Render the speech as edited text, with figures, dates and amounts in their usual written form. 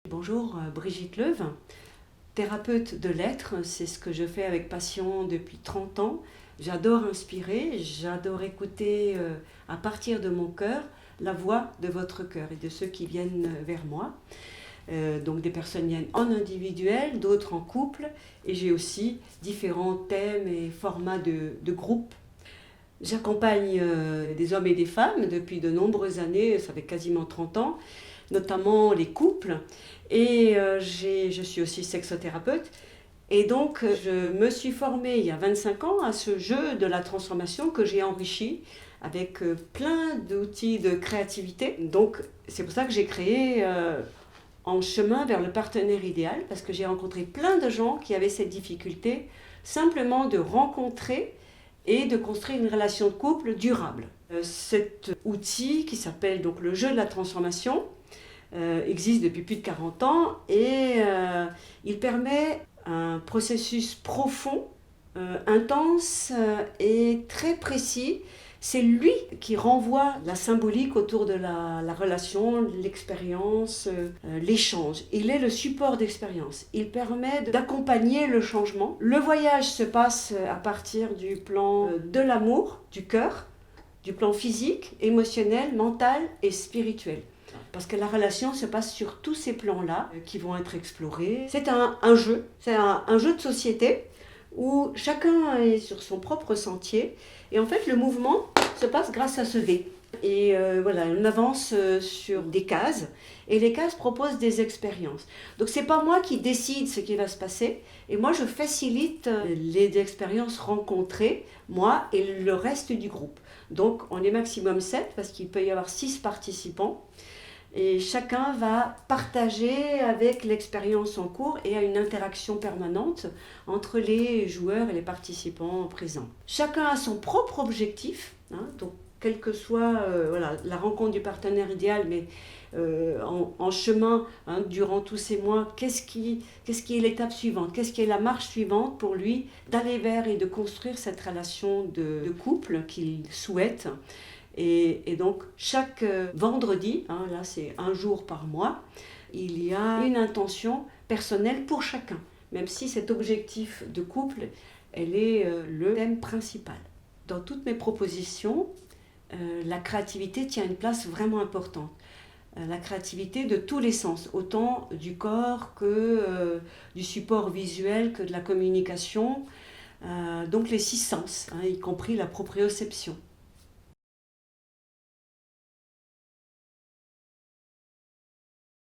Bonjour, Brigitte Leuve, thérapeute de l'être, c'est ce que je fais avec passion depuis 30 ans. J'adore inspirer, j'adore écouter à partir de mon cœur la voix de votre cœur et de ceux qui viennent vers moi. Donc des personnes viennent en individuel, d'autres en couple, et j'ai aussi différents thèmes et formats de groupe. J'accompagne des hommes et des femmes depuis de nombreuses années, ça fait quasiment 30 ans, notamment les couples, et je suis aussi sexothérapeute. Et donc, je me suis formée il y a 25 ans à ce jeu de la transformation que j'ai enrichi avec plein d'outils de créativité. Donc, c'est pour ça que j'ai créé En chemin vers le partenaire idéal, parce que j'ai rencontré plein de gens qui avaient cette difficulté simplement de rencontrer et de construire une relation de couple durable. Cet outil qui s'appelle donc le jeu de la transformation existe depuis plus de 40 ans et il permet un processus profond, intense et très précis. C'est lui qui renvoie la symbolique autour de la relation, l'expérience, l'échange. Il est le support d'expérience. Il permet d'accompagner le changement. Le voyage se passe à partir du plan de l'amour, du cœur, du plan physique, émotionnel, mental et spirituel. Parce que la relation se passe sur tous ces plans-là qui vont être explorés. C'est un jeu, c'est un jeu de société où chacun est sur son propre sentier. Et en fait, le mouvement se passe grâce à ce dé. Et voilà, on avance sur des cases et les cases proposent des expériences. Donc c'est pas moi qui décide ce qui va se passer et moi je facilite les expériences rencontrées, moi et le reste du groupe. Donc on est maximum 7 parce qu'il peut y avoir 6 participants. Et chacun va partager avec l'expérience en cours et à une interaction permanente entre les joueurs et les participants présents. Chacun a son propre objectif, donc quelle que soit la rencontre du partenaire idéal, mais en chemin, durant tous ces mois, qu'est-ce qui est l'étape suivante, qu'est-ce qui est la marche suivante pour lui d'aller vers et de construire cette relation de couple qu'il souhaite. Et donc chaque vendredi, là c'est un jour par mois, il y a une intention personnelle pour chacun, même si cet objectif de couple, elle est le thème principal. Dans toutes mes propositions, la créativité tient une place vraiment importante. La créativité de tous les sens, autant du corps que du support visuel, que de la communication, donc les 6 sens, y compris la proprioception.